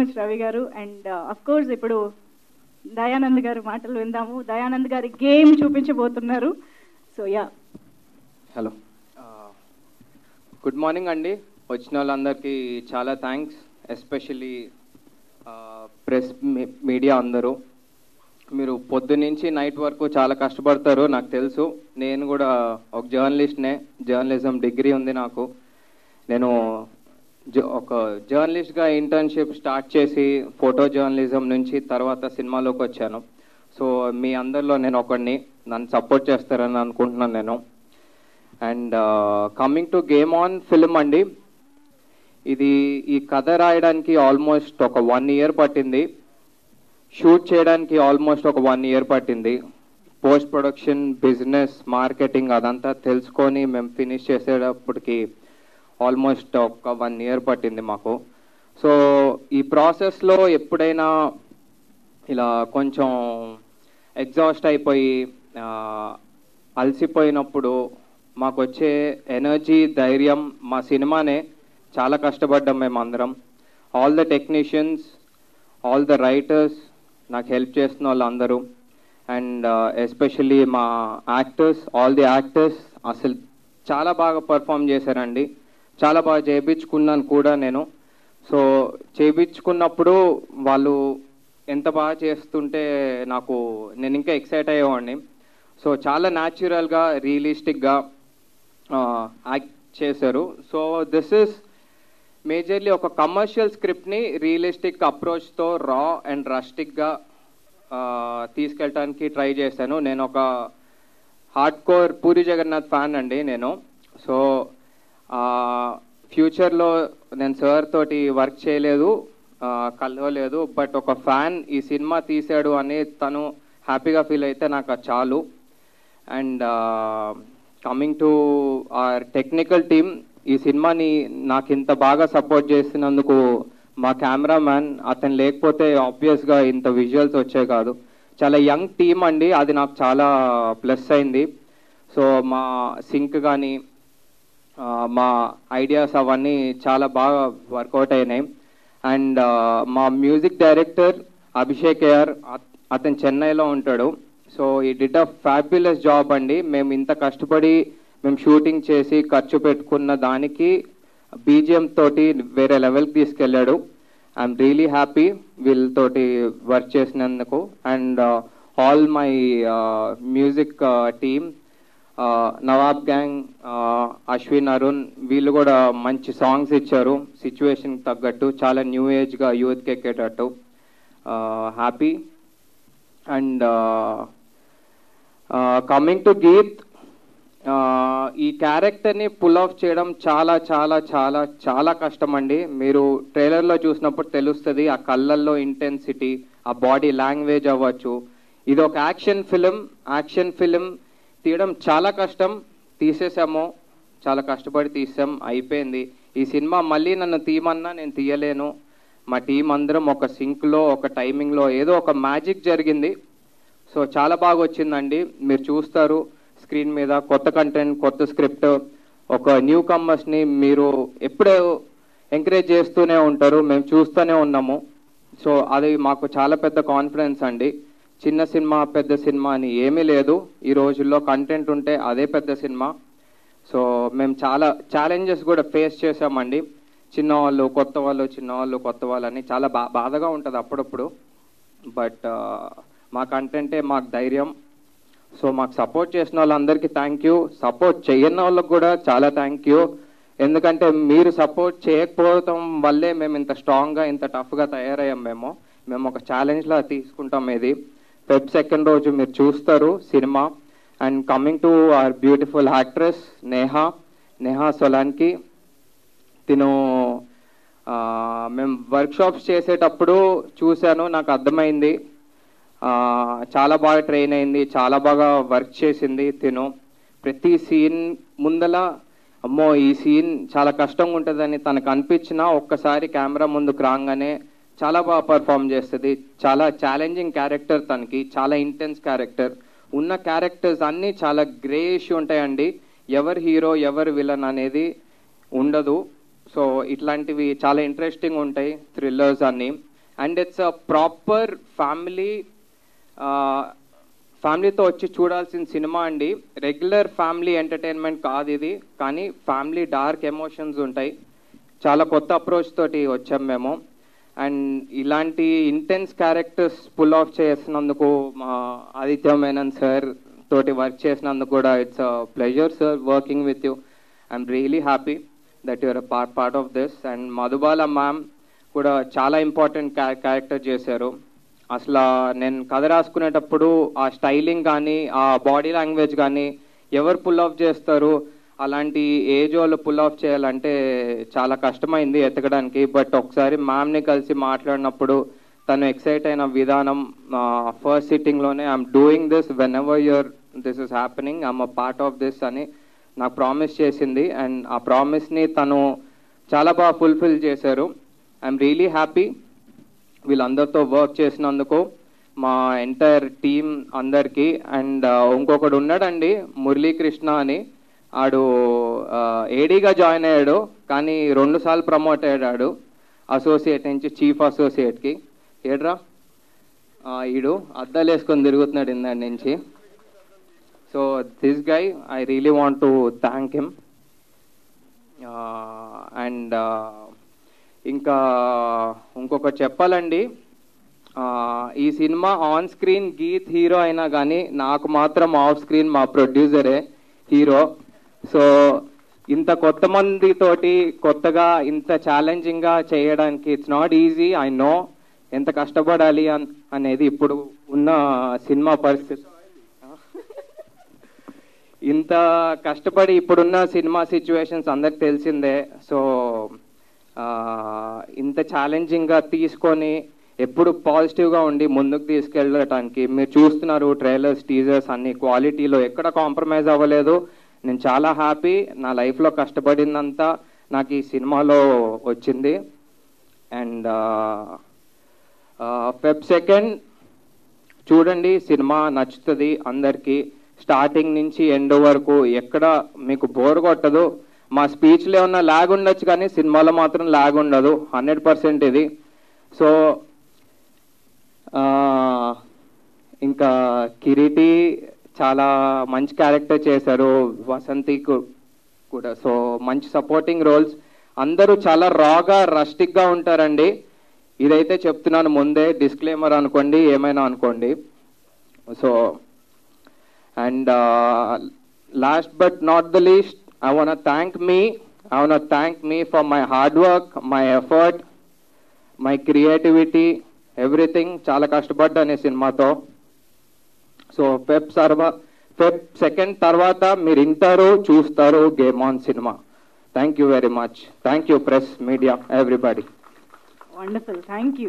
Much Ravi గారు. And of course ఇప్పుడు దయానంద్ గారి మాటలు విందాము. దయానంద్ గారి గేమ్ చూపించబోతున్నారు. So yeah, hello, good morning అండి. వచ్చిన వాళ్ళందరికీ చాలా థ్యాంక్స్, ఎస్పెషల్లీ ప్రెస్ మీడియా అందరూ. మీరు పొద్దున్నుంచి నైట్ వరకు చాలా కష్టపడతారు, నాకు తెలుసు. నేను కూడా ఒక జర్నలిస్ట్నే, జర్నలిజం డిగ్రీ ఉంది నాకు. నేను ఒక జర్నలిస్ట్గా ఇంటర్న్షిప్ స్టార్ట్ చేసి ఫోటో జర్నలిజం నుంచి తర్వాత సినిమాలోకి వచ్చాను. సో మీ అందరిలో నేను ఒకడిని, నన్ను సపోర్ట్ చేస్తారని అనుకుంటున్నాను నేను. And coming to game on film అండి, ఈ కథ రాయడానికి ఆల్మోస్ట్ ఒక 1 year పట్టింది. షూట్ చేయడానికి ఆల్మోస్ట్ ఒక 1 year పట్టింది. పోస్ట్ ప్రొడక్షన్, బిజినెస్, మార్కెటింగ్ అదంతా తెలుసుకొని మేము ఫినిష్ చేసేటప్పటికి ఆల్మోస్ట్ ఒక 1 year పట్టింది మాకు. సో ఈ ప్రాసెస్లో ఎప్పుడైనా ఇలా కొంచెం ఎగ్జాస్ట్ అయిపోయి అలసిపోయినప్పుడు మాకు వచ్చే ఎనర్జీ, ధైర్యం మా సినిమానే. చాలా కష్టపడ్డాం మేమందరం. All the technicians, all the writers, నాకు హెల్ప్ చేస్తున్న వాళ్ళందరూ, అండ్ ఎస్పెషల్లీ మా యాక్టర్స్, ఆల్ ది యాక్టర్స్ అసలు చాలా బాగా పర్ఫామ్ చేశారండి. చాలా బాగా చేయించుకున్నాను కూడా నేను. సో చేయించుకున్నప్పుడు వాళ్ళు ఎంత బాగా చేస్తుంటే నేను ఇంకా ఎక్సైట్ అయ్యేవాడిని. సో చాలా న్యాచురల్గా, రియలిస్టిక్గా యాక్ట్ చేశారు. సో దిస్ ఇస్ మేజర్లీ ఒక కమర్షియల్ స్క్రిప్ట్ని రియలిస్టిక్ అప్రోచ్తో రా అండ్ రస్టిక్గా తీసుకెళ్ళటానికి ట్రై చేశాను. నేను ఒక hard core Puri Jagannadh fan అండి నేను. సో ఫ్యూచర్లో నేను సార్ తోటి వర్క్ చేయలేదు, కలవలేదు, బట్ ఒక ఫ్యాన్ ఈ సినిమా తీశాడు అని తను హ్యాపీగా ఫీల్ అయితే నాకు చాలు. And coming to our technical team, ఈ సినిమాని నాకు ఇంత బాగా సపోర్ట్ చేసినందుకు మా కెమెరామ్యాన్, అతను లేకపోతే ఆబ్వియస్గా ఇంత విజువల్స్ వచ్చే కాదు. చాలా యంగ్ టీమ్ అండి, అది నాకు చాలా ప్లస్ అయింది. సో మా సింక్ కానీ మా ఐడియాస్ అవన్నీ చాలా బాగా వర్కౌట్ అయినాయి. అండ్ మా మ్యూజిక్ డైరెక్టర్ అభిషేక్ AR, అతను చెన్నైలో ఉంటాడు. సో ఈ డిడ్ అ ఫ్యాబ్యులస్ జాబ్ అండి. మేము ఇంత కష్టపడి మేము షూటింగ్ చేసి ఖర్చు పెట్టుకున్న దానికి BGM తోటి వేరే లెవెల్కి తీసుకెళ్ళాడు. ఐఎమ్ రియలీ హ్యాపీ వీళ్ళతోటి వర్క్ చేసినందుకు. And all my music team, Nawab gang, Ashwin, Arun, వీళ్ళు కూడా మంచి సాంగ్స్ ఇచ్చారు సిచ్యువేషన్కి తగ్గట్టు, చాలా న్యూ ఏజ్గా యూత్కి ఎక్కేటట్టు. Happy. And coming to Geet, ఈ క్యారెక్టర్ని పుల్ ఆఫ్ చేయడం చాలా చాలా చాలా చాలా కష్టం అండి. మీరు ట్రైలర్లో చూసినప్పుడు తెలుస్తుంది ఆ కళ్ళల్లో ఇంటెన్సిటీ, ఆ బాడీ లాంగ్వేజ్ అవ్వచ్చు. ఇది ఒక యాక్షన్ ఫిలిం తీయడం చాలా కష్టం. తీసేసాము, చాలా కష్టపడి తీసాం, అయిపోయింది. ఈ సినిమా మళ్ళీ నన్ను తీయమన్నా నేను తీయలేను. మా టీం అందరం ఒక సింక్లో, ఒక టైమింగ్లో ఏదో ఒక మ్యాజిక్ జరిగింది. సో చాలా బాగా వచ్చిందండి. మీరు చూస్తారు స్క్రీన్ మీద కొత్త కంటెంట్, కొత్త స్క్రిప్ట్, ఒక న్యూ కమర్స్ని మీరు ఎప్పుడూ ఎంకరేజ్ చేస్తూనే ఉంటారు, మేము చూస్తూనే ఉన్నాము. సో అది మాకు చాలా పెద్ద కాన్ఫిడెన్స్ అండి. చిన్న సినిమా, పెద్ద సినిమా అని ఏమీ లేదు. ఈ రోజుల్లో కంటెంట్ ఉంటే అదే పెద్ద సినిమా. సో మేము చాలా ఛాలెంజెస్ కూడా ఫేస్ చేసామండి. చిన్నవాళ్ళు, కొత్త వాళ్ళు, చిన్నవాళ్ళు, కొత్త వాళ్ళు అని చాలా బాధగా ఉంటుంది అప్పుడప్పుడు. బట్ మా కంటెంటే మాకు ధైర్యం. సో మాకు సపోర్ట్ చేసిన వాళ్ళందరికీ థ్యాంక్ యూ. సపోర్ట్ చేయని వాళ్ళకి కూడా చాలా థ్యాంక్ యూ. ఎందుకంటే మీరు సపోర్ట్ చేయకపోవడం వల్లే మేము ఇంత స్ట్రాంగ్గా, ఇంత టఫ్గా తయారయ్యాం. మేము ఒక ఛాలెంజ్లా తీసుకుంటాం. ఇది Feb 2 రోజు మీరు చూస్తారు సినిమా. And coming to our beautiful actress Neha Solanki, తిను మేము వర్క్షాప్స్ చేసేటప్పుడు చూశాను, నాకు అర్థమైంది. చాలా బాగా ట్రైన్ అయింది, చాలా బాగా వర్క్ చేసింది తిను. ప్రతి సీన్ ముందల అమ్మో ఈ సీన్ చాలా కష్టంగా ఉంటుందని తనకు అనిపించినా ఒక్కసారి కెమెరా ముందుకు రాగానే చాలా బాగా పర్ఫామ్ చేస్తుంది. చాలా ఛాలెంజింగ్ క్యారెక్టర్ తనకి, చాలా ఇంటెన్స్ క్యారెక్టర్. ఉన్న క్యారెక్టర్స్ అన్నీ చాలా గ్రేష్ ఉంటాయండి. ఎవరు హీరో ఎవరు విలన్ అనేది ఉండదు. సో ఇట్లాంటివి చాలా ఇంట్రెస్టింగ్ ఉంటాయి, థ్రిల్లర్స్ అన్నీ. అండ్ ఇట్స్ అ ప్రాపర్ ఫ్యామిలీతో వచ్చి చూడాల్సిన సినిమా అండి. రెగ్యులర్ ఫ్యామిలీ ఎంటర్టైన్మెంట్ కాదు ఇది, కానీ ఫ్యామిలీ డార్క్ ఎమోషన్స్ ఉంటాయి. చాలా కొత్త అప్రోచ్ తోటి వచ్చాం మేము. అండ్ ఇలాంటి ఇంటెన్స్ క్యారెక్టర్స్ పుల్ ఆఫ్ చేసినందుకు మా ఆదిత్య మేనన్ సార్ తోటి వర్క్ చేసినందుకు కూడా it's a pleasure sir working with you. I'm really happy that your a part of this. And Madhubala ma'am కూడా చాలా ఇంపార్టెంట్ క్యారెక్టర్ చేశారు. అసలు నేను కథ రాసుకునేటప్పుడు ఆ స్టైలింగ్ కానీ ఆ బాడీ లాంగ్వేజ్ కానీ ఎవరు పుల్ ఆఫ్ చేస్తారు, అలాంటి ఏజ్ వాళ్ళు పుల్ ఆఫ్ చేయాలంటే చాలా కష్టమైంది ఎతకడానికి. బట్ ఒకసారి మ్యామ్ని కలిసి మాట్లాడినప్పుడు తను ఎక్సైట్ అయిన విధానం, ఫస్ట్ సిట్టింగ్లోనే I'm doing this whenever this is happening, I'm a part of this అని నాకు ప్రామిస్ చేసింది. అండ్ ఆ ప్రామిస్ని తను చాలా బాగా ఫుల్ఫిల్ చేశారు. ఐఎమ్ రియలీ హ్యాపీ వీళ్ళందరితో వర్క్ చేసినందుకు, మా ఎంటైర్ టీమ్ అందరికీ. అండ్ ఇంకొకడు ఉన్నాడండి మురళీకృష్ణ అని, ఆడు ఏడీగా జాయిన్ అయ్యాడు, కానీ 2 సార్లు ప్రమోట్ అయ్యాడు అసోసియేట్ నుంచి చీఫ్ అసోసియేట్కి. ఏడ్రా ఈడు అద్దాలు వేసుకొని తిరుగుతున్నాడు ఇందాడి నుంచి. So this guy I really want to thank him. And ఇంకా ఇంకొకటి చెప్పాలండి, ఈ సినిమా ఆన్ స్క్రీన్ గీత్ హీరో అయినా కానీ నాకు మాత్రం ఆఫ్ స్క్రీన్ మా ప్రొడ్యూసరే హీరో. సో ఇంత కొత్త మందితోటి కొత్తగా ఇంత ఛాలెంజింగ్గా చేయడానికి it's not easy. I know ఎంత కష్టపడాలి అనేది ఇప్పుడు ఉన్న సినిమా పరిస్థితి. ఇంత కష్టపడి ఇప్పుడున్న సినిమా సిచ్యువేషన్స్ అందరికి తెలిసిందే. సో ఇంత ఛాలెంజింగ్గా తీసుకొని ఎప్పుడు పాజిటివ్గా ఉండి ముందుకు తీసుకెళ్ళటానికి మీరు చూస్తున్నారు ట్రైలర్స్, టీజర్స్ అన్ని క్వాలిటీలో ఎక్కడ కాంప్రమైజ్ అవ్వలేదు. నేను చాలా హ్యాపీ. నా లైఫ్లో కష్టపడిందంతా నాకు ఈ సినిమాలో వచ్చింది. అండ్ Feb 2 చూడండి, సినిమా నచ్చుతుంది అందరికీ. స్టార్టింగ్ నుంచి ఎండ్ వరకు ఎక్కడ మీకు బోర్ కొట్టదు. మా స్పీచ్లో ఏమన్నా ల్యాగ్ ఉండొచ్చు, కానీ సినిమాలో మాత్రం ల్యాగ్ ఉండదు, 100% ఇది. సో ఇంకా కిరీటి చాలా మంచి క్యారెక్టర్ చేశారు, వసంతి కూడా. సో మంచి సపోర్టింగ్ రోల్స్. అందరూ చాలా రాగా రస్టిక్గా ఉంటారండి. ఇదైతే చెప్తున్నాను ముందే, డిస్క్లైమర్ అనుకోండి, ఏమైనా అనుకోండి. So and last but not the least, I want to thank me for my hard work, my effort, my creativity, everything. చాలా కష్టపడ్డాను ఈ సినిమాతో. సో Feb 2 తర్వాత మీరు ఇంటారు, చూస్తారు game on cinema. Thank you very much. Thank you press, media, everybody. Wonderful, thank you.